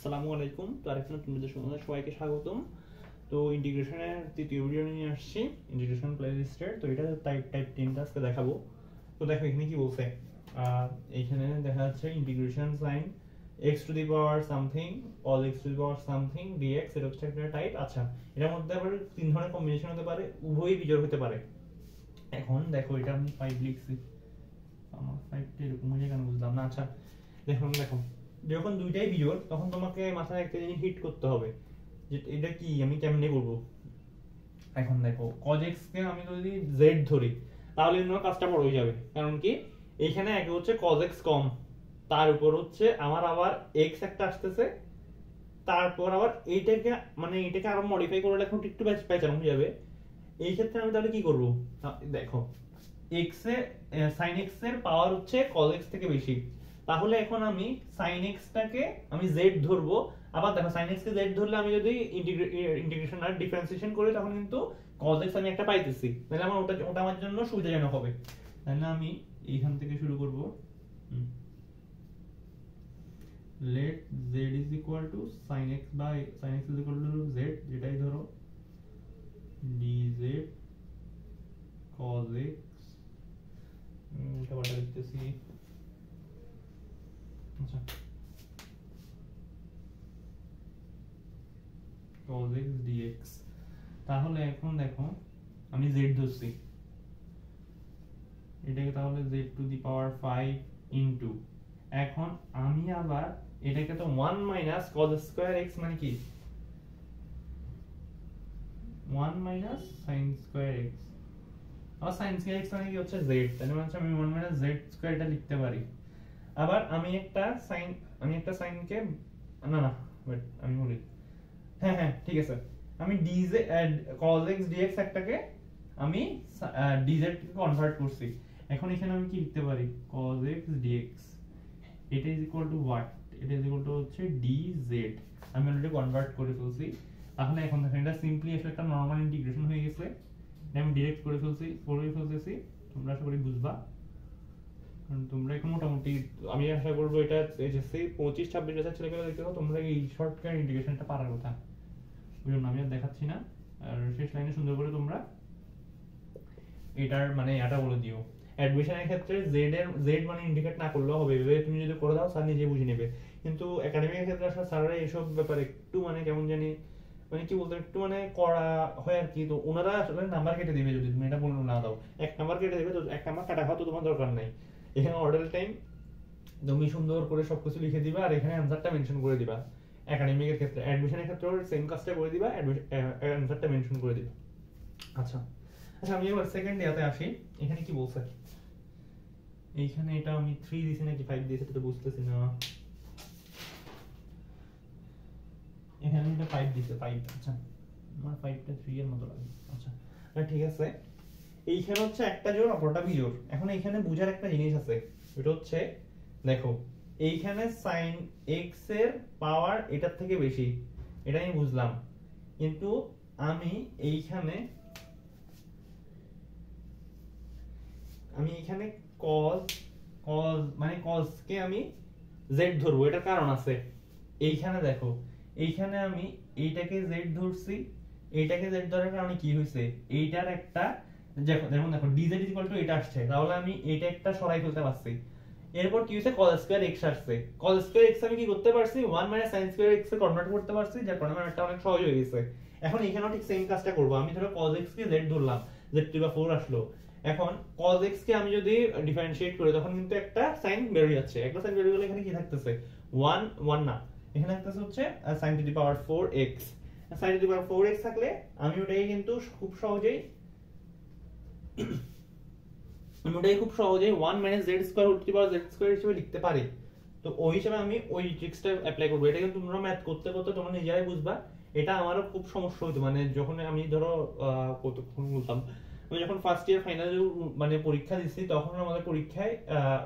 আসসালামু আলাইকুম। তো আরেকটা নতুন ভিডিওতে সবাইকে স্বাগতম। তো ইন্টিগ্রেশনের তৃতীয় ভিডিও নিয়ে আসছি, ইন্টিগ্রেশন প্লেলিস্টের। তো এটা টাইপ 10টা আজকে দেখাবো। তো দেখো এখানে কি বলছে, এইখানে দেখা যাচ্ছে integration sign x two the power something all x two the power something dx, এটা হচ্ছে একটা টাইপ। আচ্ছা, এটার মধ্যে আবার তিন ধরনের কম্বিনেশন হতে পারে, উভয়ই বিজোড় হতে পারে। এখন দেখো এটা আমি 5 লিখছি, আমার 5টা এরকম হয়ে কেন বুঝলাম না। আচ্ছা দেখো যখন দুইটাই বিজোড় তখন তোমাকে মাথায় একটা জিনিস হিট করতে হবে যে এটা কি, আমি কেমনে করবো। এখন দেখো cos x কে আমি যদি z ধরি তাহলে তোমার কাজটা বড় হয়ে যাবে। কারণ কি, এইখানে একে হচ্ছে cos x কম, তার উপর হচ্ছে আমার আবার x একটা আসতেছে, তারপর আবার এইটাকে আরো মডিফাই করে লেখা একটু প্যাচানো হয়ে যাবে। এই ক্ষেত্রে আমি তাহলে কি করবো, দেখো x এ sin x এর পাওয়ার হচ্ছে cos x থেকে বেশি, তাহলে এখন আমি sin x টাকে আমি z ধরবো। আবার দেখো sin x কে z ধরলে আমি যদি ইন্টিগ্রেশন আর ডিফারেন্সিয়েশন করি তখন কিন্তু cos x আমি একটা পাইতেছি, তাহলে আমার ওটা আমার জন্য সুবিধাজনক হবে। তাহলে আমি এইখান থেকে শুরু করব, let z is equal to sin x by sin x is equal to z, যেটাই ধরো dz cos x, উল্টাপাল্টা লিখতেছি। আচ্ছা cos x dx, তাহলে এখন দেখো আমি z ধরছি, এটাকে তাহলে z two the power 5 into, এখন আমি আবার এটাকে তো 1 মাইনাস cos স্কয়ার x মানে কি 1 মাইনাস sin স্কয়ার x, আর sin স্কয়ার x মানে কি হচ্ছে z, তাহলে মানে আমি 1 মাইনাস z স্কয়ার এটা লিখতে পারি। আবার আমি একটা sin কে না ওয়েট আমি বলি, হ্যাঁ ঠিক আছে, আমি dz cos x dx একটাকে আমি dz কে কনভার্ট করছি। এখন এখানে আমি কি লিখতে পারি, cos x dx এটা ইজ ইকুয়াল টু হোয়াট, এটা ইজ ইকুয়াল টু হচ্ছে dz, আমি অলরেডি কনভার্ট করে ফেলছি। তাহলে এখন দেখেন এটা সিম্পলি আসলে একটা নরমাল ইন্টিগ্রেশন হয়ে গেছে, এটা আমি ডাইরেক্ট করে ফেলতেছি। তোমরা আশা করি বুঝবা, কারণ তোমরা এখন মোটামুটি, আমি আশা করবো এটা এসএসসি 25-26 বছর ছেলেপেলে দেখতে পাবো, তোমরা এই শর্টকাট ইন্টিগ্রেশনটা পারার কথা। বুঝলাম, আমি আর দেখাচ্ছি না, আর শেষ লাইনে সুন্দর করে তোমরা এটার মানে এটা বলে দিও। অ্যাডমিশনের ক্ষেত্রে জেড মানে ইন্ডিকেট না করলেও হবে, এভাবে তুমি যদি করে দাও স্যার নিজে বুঝে নেবে। কিন্তু একাডেমিকের ক্ষেত্রে আসলে স্যাররা এইসব ব্যাপারে একটু মানে কেমন জানি মানে কি বলতো একটু মানে করা হয় আর কি। তো ওনারা আসলে নাম্বার কেটে দিবে যদি তুমি এটা বলে না দাও, এক নাম্বার কেটে দেবে। তো এক নাম্বার কাটা হওয়া তো তোমার দরকার নাই, এখানে অর্ডার টাইম তুমি সুন্দর করে সবকিছু লিখে দিবা আর এখানে অ্যানসারটা মেনশন করে দিবা। একাডেমিকের ক্ষেত্রে, অ্যাডমিশনের ক্ষেত্রেও সেম কাজটা করে দিবা, অ্যানসারটা মেনশন করে দিবা। আচ্ছা আমি এবার সেকেন্ড ইয়াতে আসি। এখানে কি বলছে, এইখানে এটা আমি 3 দিছি নাকি 5 দিছি সেটা বুঝতেছি না, এখানে এটা 5 দিছে 5। আচ্ছা আমার 5টা 3 এর মতো লাগে। আচ্ছা ঠিক আছে, এইখানে হচ্ছে একটা জোড় অপরটা বিজোড়। এখন এইখানে বুঝার একটা জিনিস আছে, এটা হচ্ছে দেখো এইখানে sin x এর পাওয়ার এটার থেকে বেশি, এটা আমি বুঝলাম। কিন্তু আমি এইখানে cos কে আমি z ধরবো, এটার কারণ আছে। এইখানে দেখো এইখানে আমি এইটাকে z ধরছি, এইটাকে z ধরার কারণে কি হইছে, এইটার একটা যেমন দেখো dz এটা আসছে, তাহলে আমি এইটা একটা সরাই ফেলতে পারছি। এরপর কি হইছে, cos স্কয়ার x আসছে, cos স্কয়ার x আমি কি করতে পারছি 1 sin স্কয়ার x এ কনভার্ট করতে পারছি, যার কারণে আমার একটা অনেক সহজ হয়ে গেছে। এখন এখানেও ঠিক সেম কাজটা করব, আমি ধরো cos x কে z ধরলাম, z টু দি 4 আসলো। এখন cos x কে আমি যদি ডিফারেনশিয়েট করি তখন কিন্তু একটা সাইন বের হয়ে যাচ্ছে, একটা সাইন বের হয়ে গেলে এখানে কি থাকতেছে 1 না, এখানে থাকতেছে হচ্ছে sin to the power 4x। sin to the power 4x থাকলে আমি ওটাকে কিন্তু খুব সহজেই 1 z square root to the power z square হিসেবে লিখতে পারি। তো ওই হিসেবে আমি ওই ট্রিক্সটা অ্যাপ্লাই করব। এটা কিন্তু তোমরা ম্যাথ করতে তোমরা নিজেরাই বুঝবা। এটা আমারও খুব সমস্যা হতো, মানে যখন আমি ধরো কতক্ষণ বলতাম, আমি যখন ফার্স্ট ইয়ার ফাইনাল মানে পরীক্ষা দিচ্ছি তখন আমাদের পরীক্ষায়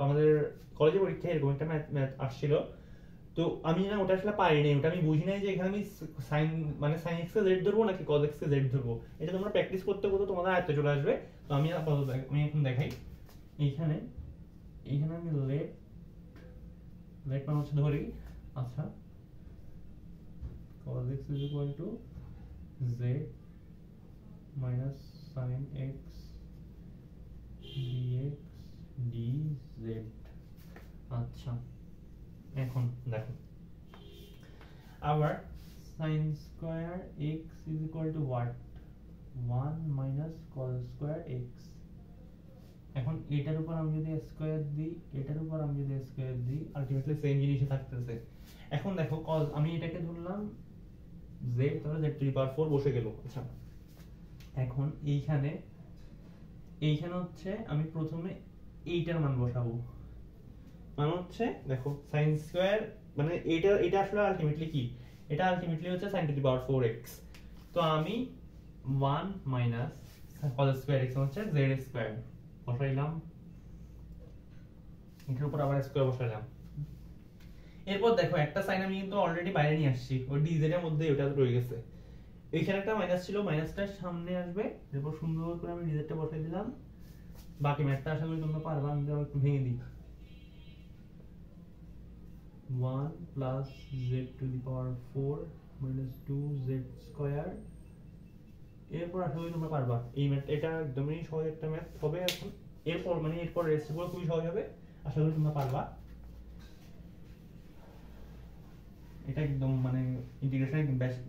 আমাদের কলেজে পরীক্ষায় এরকম একটা ম্যাথ আসছিল। তো আমি না ওটা আসলে পারি নাই, ওটা আমি বুঝি নাই যে এখানে আমি sin x কে z ধরবো নাকি cos x কে z ধরবো। এটা তোমরা প্র্যাকটিস করতে তোমাদের আয়ত্তে চলে আসবে। তো আমি এখন দেখাই, এইখানে আমি লেট মানে হচ্ছে ধরি। আচ্ছা cos x is equal to z minus sin x dx dz। আচ্ছা এখন দেখো আবার sin square x is equal to what 1 minus cos square x। এখন এটার উপর আমি যদি স্কয়ার দিই এটার উপর আমি যদি স্কয়ার দিই আলটিমেটলি সেম জিনিসই থাকতেছে। এখন দেখো cos আমি এটাকে ধরলাম z তাহলে z টু দি পাওয়ার 4 বসে গেল। আচ্ছা এখন এইখানে হচ্ছে আমি প্রথমে এইটার মান বসাবো, মানে হচ্ছে দেখো sin স্কয়ার মানে এটা আসলে আলটিমেটলি কি, এটা আলটিমেটলি হচ্ছে sin to the power 4x। তো আমি 1 মাইনাস cos স্কয়ার x হচ্ছে z স্কয়ার বসাইলাম, এটার উপর আবার স্কয়ার বসাইলাম। এরপর দেখো একটা সাইন আমি কিন্তু অলরেডি বাইরে নিয়ে আসছি, ওই dz এর মধ্যে ওটা রয়ে গেছে। এইখানে একটা মাইনাস ছিল, মাইনাসটা সামনে আসবে, এরপর সুন্দর করে আমি dz টা বসাই দিলাম। বাকি ম্যাথটা আশা করি তোমরা পারবা, আমি একটু ভেঙে দিই। 1 plus z to the power 4 minus 2z square। এরপর আশা করি তোমরা পারবা এই ম্যাথ, এটা একদমই সহজ একটা ম্যাথ হবে এখন। এরপর রেসিপিগুলো খুবই সহজ হবে, আশা করি তোমরা পারবা। এটা একদম মানে ইন্টিগ্রেশনের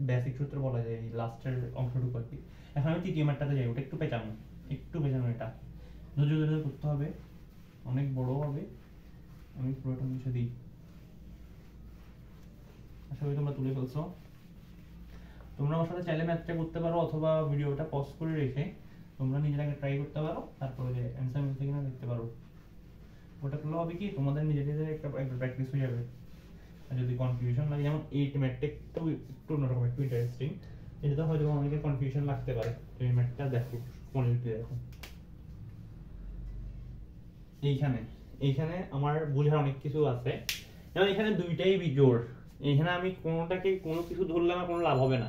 বেসিক সূত্র বলা যায় এই লাস্টের অংশটুকু আর কি। এখন আমি তৃতীয় ম্যাথটাতে যাই, ওটা একটু পেঁচানো এটা ধৈর্য ধরে করতে হবে, অনেক বড় হবে। আমি পুরোটা মুছে দিই, আশা করি তোমরা তুলে ফেলছো। তোমরা আমার সাথে চাইলে ম্যাথটা করতে পারো, অথবা ভিডিওটা পজ করে রেখে তোমরা নিজের আগে ট্রাই করতে পারো, তারপরে যে অ্যানসার মিলছে কিনা দেখতে পারো। ওটা করলে হবে কি তোমাদের নিজেদের একটা প্র্যাকটিস হয়ে যাবে। আর যদি কনফিউশন লাগে, যেমন এই ম্যাথটা একটু অন্যরকম, একটু ইন্টারেস্টিং, এটাতে হয়তো অনেকের কনফিউশন লাগতে পারে। তো এই ম্যাথটা দেখো, কোয়ালিটি দেখো। এইখানে আমার বোঝার অনেক কিছু আছে, যেমন এখানে দুইটাই বিজোড়। এখানে আমি কোনো কিছু ধরলে আমার কোনো লাভ হবে না।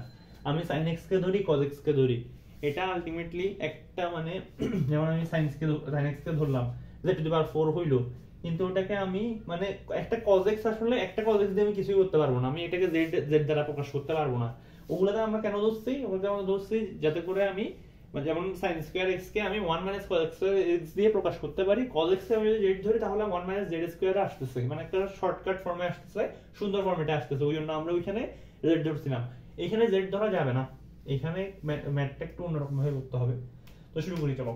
আমি sin x কে ধরি cos x কে ধরি, এটা আলটিমেটলি একটা মানে যেমন আমি sin x কে ধরলাম z টু দি পাওয়ার 4 হইলো, কিন্তু ওটাকে আমি মানে একটা cos x আসলে একটা cos x দিয়ে আমি কিছুই করতে পারবো না, আমি এটাকে z দ্বারা প্রকাশ করতে পারবো না। ওগুলাতে আমরা কেন ধরছি, ওগুলাতে আমরা ধরছি যাতে করে আমি যেমন sin স্কয়ার x কে আমি 1 মাইনাস cos x দিয়ে প্রকাশ করতে পারি। cos x কে আমি যদি z ধরি তাহলে 1 মাইনাস z স্কয়ার আসতেছে, মানে একটা শর্টকাট ফর্মে আসতেছে, সুন্দর ফর্মেটে আসতেছে। ওই জন্য আমরা ওইখানে z ধরছিলাম। এইখানে z ধরা যাবে না, এখানে ম্যাথটা একটু অন্যরকম ভাবে করতে হবে। তো শুরু করি চলো।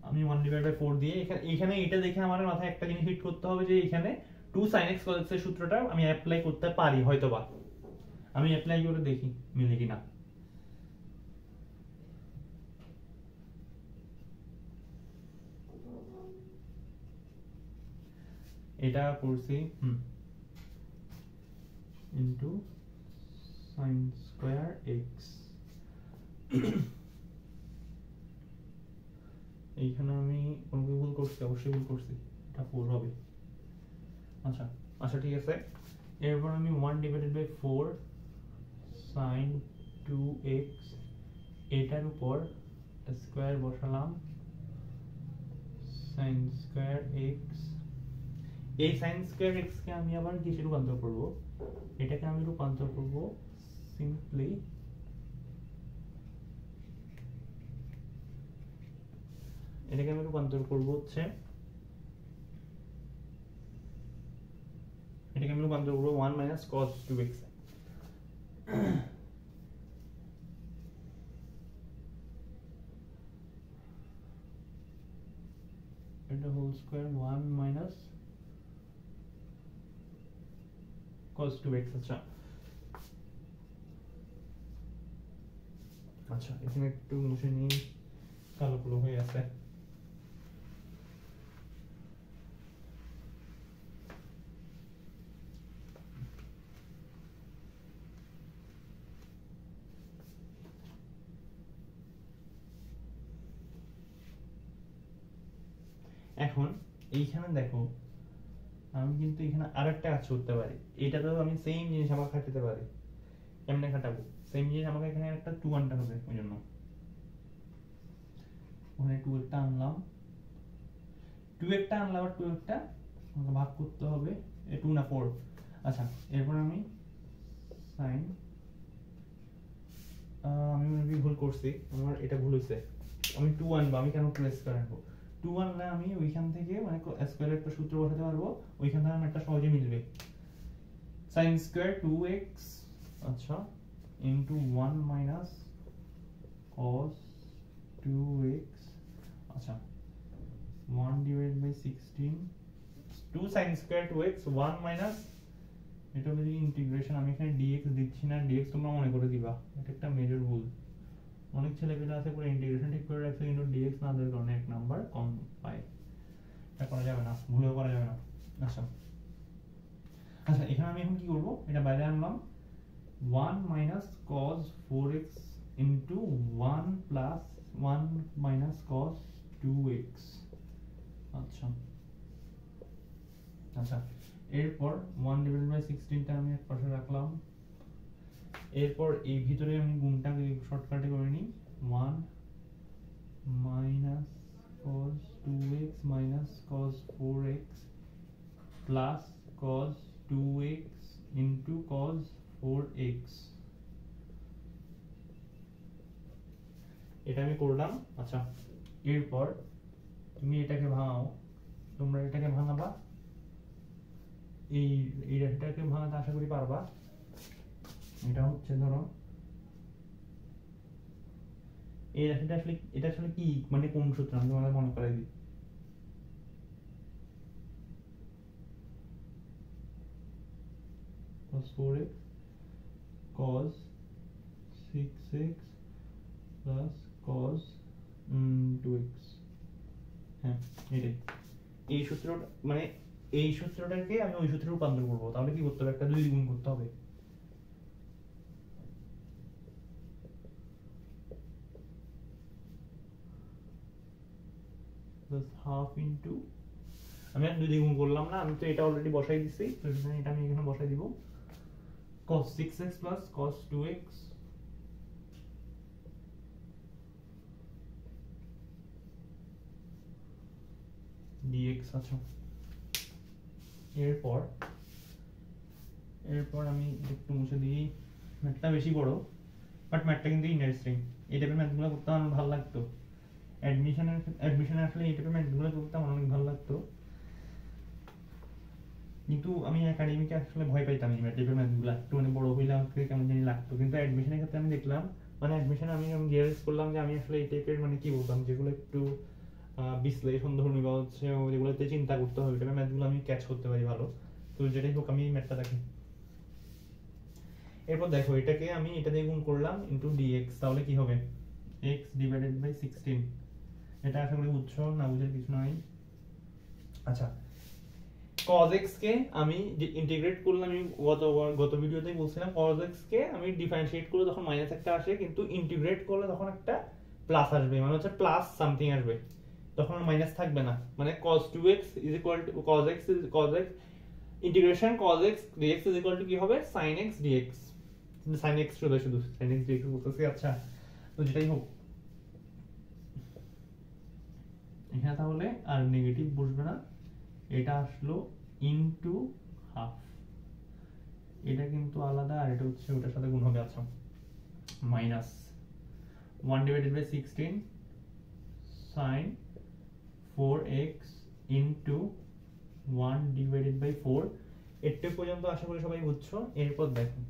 আমি 1/4 দিয়ে এখানে এটা দেখে আমার মাথায় একটা জিনিস হিট করতে হবে যে এখানে 2 sin x cos x এর সূত্রটা আমি অ্যাপ্লাই করতে পারি হয়তোবা। আমি অ্যাপ্লাই করে দেখি মিলে কিনা। এটা করছি ইনটু sin স্কয়ার x। এইখানে আমি কোন ভুল করছি, অবশ্যই ভুল করছি, এটা 4 হবে। আচ্ছা ঠিক আছে। এরপর আমি 1/4 sin 2x এটার উপর স্কয়ার বসালাম, sin স্কয়ার x। এই sin স্কয়ার x কে আমি আবার কিসে রূপান্তর করব, এটাকে আমি রূপান্তর করব সিম্পলি হচ্ছে এটাকে আমি রূপান্তর করব 1 মাইনাস cos 2x। এটা whole square 1 minus cos 2x। আচ্ছা এখানে একটু মুছে নিই, কালো হয়ে আছে। এখন এইখানে দেখো আমি কিন্তু এখানে আরেকটা কাজ করতে পারি, এটাতেও আমি সেম জিনিস আমাকে খাটাতে পারি। কেমনে খাটাবো, সেম জিনিস আমাকে এখানে একটা 2 আনতে হবে, ওই জন্য ওখানে 2 একটা আনলাম, আর 2 একটা আমাকে ভাগ করতে হবে, 2 না 4 আচ্ছা এরপর আমি সাইন আমি মেবি ভুল করছি, আমার এটা ভুল হয়েছে, আমি 2 আনবো। আমি কেন 2 স্কয়ার আনবো? 2 আনলে আমি ওইখান থেকে মানে স্কয়ারের একটা সূত্র বসাতে পারবো, ওইখান থেকে আমার একটা সহজে মিলবে। sin স্কয়ার 2x আচ্ছা ইনটু 1 মাইনাস cos 2x আচ্ছা 1 divided by 16 2 sin square 2x 1 minus এটা হলো ইন্টিগ্রেশন, আমি এখানে dx দিচ্ছি না, dx তোমরা মনে করে দিবা, এটা একটা মেজর ভুল। অনেক ছেলেপেলে আছে পুরো ইন্টিগ্রেশন ঠিক করে রাখছে কিন্তু dx না দেওয়ার কারণে এক নাম্বার কম পায়, এটা করা যাবে না, ভুলেও করা যাবে না। আচ্ছা আচ্ছা এখানে আমি এখন কি করব, এটা বাইরে আনলাম 1 minus cos 4x into 1 plus 1 minus cos 2x আচ্ছা আচ্ছা এরপর 1 ডিভাইডেড বাই 16 টা আমি এক পাশে রাখলাম, এরপর এই ভিতরে আমি গুণটা শর্টকাটে করে নিই 1 minus cos 2x minus cos 4x plus cos 2x into cos 4x এটা আমি করলাম। আচ্ছা এরপর তুমি এটাকে ভাঙাও, তোমরা এটাকে ভাঙাবা, এই রাশিটাকে ভাঙাতে আশা করি পারবা। এটা হচ্ছে ধরো এই রাশিটা আসলে এটা আসলে কি মানে কোন সূত্র আমি তোমাদের মনে করাই দিই। cos 4x cos 6x plus cos 2x হ্যাঁ এটাই এই সূত্রটা মানে এই সূত্রটাকে আমি ওই সূত্রে রূপান্তর করব, তাহলে কি করতে হবে, একটা 2 গুণ করতে হবে। plus half into আমি আর 2 গুণ করলাম না, আমি তো এটা অলরেডি বসাই দিছি, তো এটা আমি এখানে বসাই দিব cos 6x plus cos 2x dx আচ্ছা এরপর আমি একটু মুছে দিই, ম্যাথটা বেশি বড় বাট ম্যাথটা কিন্তু ইন্টারেস্টিং, এই টাইপের ম্যাথগুলো করতে আমার ভালো লাগতো, অ্যাডমিশনে আসলে এই টাইপের ম্যাথগুলো করতে আমার অনেক ভালো লাগতো, কিন্তু আমি একাডেমিকে আসলে ভয় পাইতাম এই টাইপের ম্যাথগুলো, একটু মানে বড় হইলে আমাকে কেমন জানি লাগতো, কিন্তু অ্যাডমিশনের ক্ষেত্রে আমি দেখলাম মানে অ্যাডমিশনে আমি রিয়েলাইজ করলাম যে আমি আসলে এই টাইপের মানে কি বলতাম যেগুলো একটু বিশ্লেষণ ধর্মী বা হচ্ছে যেগুলোতে চিন্তা করতে হবে এটা ম্যাথগুলো আমি ক্যাচ করতে পারি ভালো, তো যেটাই হোক আমি ম্যাথটা দেখি। এরপর দেখো এটাকে আমি এটা দিয়ে গুণ করলাম ইনটু dx, তাহলে কি হবে x ডিভাইডেড বাই 16, এটা আশা করি বুঝছো, না বুঝার কিছু নাই। আচ্ছা cos x কে আমি যে ইন্টিগ্রেট করলাম, আমি গত ভিডিওতেই বলছিলাম cos x কে আমি ডিফারেন্সিয়েট করলে তখন মাইনাস একটা আসে, কিন্তু ইন্টিগ্রেট করলে তখন একটা প্লাস আসবে, মানে হচ্ছে প্লাস সামথিং আসবে, তখন মাইনাস থাকবে না, মানে cos 2x is equal to cos x integration cos x dx is equal to কি হবে sin x dx, sin x শুধু sin x dx বলতেছি। আচ্ছা তো যেটাই হোক এখানে তাহলে আর নেগেটিভ বসবে না, এটা আসলো ইনটু হাফ, এটা কিন্তু আলাদা আর এটা হচ্ছে ওটার সাথে গুণ হবে। আচ্ছা minus 1 divided by 16 sin 4x into 1 divided by 4, এটা পর্যন্ত আশা করি সবাই বুঝছো। এরপর দেখো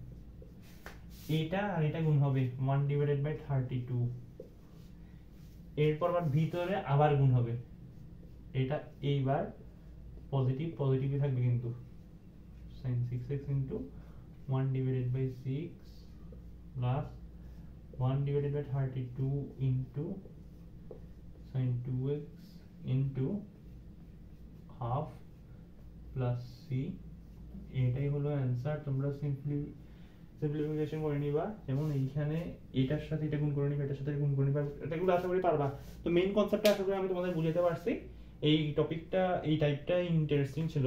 এটা আর এটা গুণ হবে 1 ডিভাইডেড বাই 32, এরপর আবার ভিতরে আবার গুণ হবে, এটা এইবার পজিটিভই থাকবে কিন্তু sin 6x into 1 divided by 6 plus 1 divided by 32 into sin 2x into half plus c, এটাই হলো অ্যানসার। তোমরা সিম্পলিফিকেশন করে নিবা, যেমন এইখানে এটার সাথে এটা গুণ করে নিবা, এটার সাথে গুণ করে নিবা, এটাগুলো আশা করি পারবা। তো মেইন কনসেপ্টটা আশা করি আমি তোমাদের বুঝাতে পারছি। এই টপিকটা এই টাইপটা ইন্টারেস্টিং ছিল,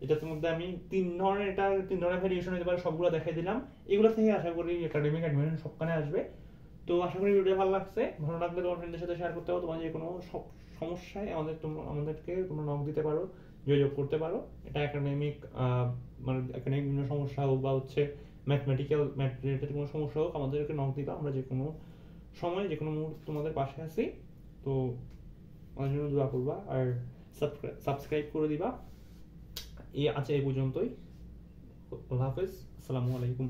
এটার মধ্যে আমি তিন ধরনের ভেরিয়েশন হতে পারে সবগুলো দেখাই দিলাম, এগুলো থেকে আশা করি একাডেমিক অ্যাডমিশন সবখানে আসবে। তো আশা করি ভিডিও ভালো লাগছে, ভালো লাগলে তোমার ফ্রেন্ডদের সাথে শেয়ার করতে পারো, তোমার যে কোনো সমস্যায় আমাদেরকে তোমরা নক দিতে পারো, যোগাযোগ করতে পারো। এটা একাডেমিক মানে একাডেমিক বিভিন্ন সমস্যা হোক বা হচ্ছে ম্যাথমেটিক্যাল ম্যাথ রিলেটেড কোনো সমস্যা হোক, আমাদেরকে নক দিবা, আমরা যে কোনো সময় যে কোনো মুহূর্তে তোমাদের পাশে আছি। তো আমার জন্য দোয়া করবা আর সাবস্ক্রাইব করে দিবা। এই পর্যন্তই। আল্লাহ হাফেজ, আসসালামু আলাইকুম।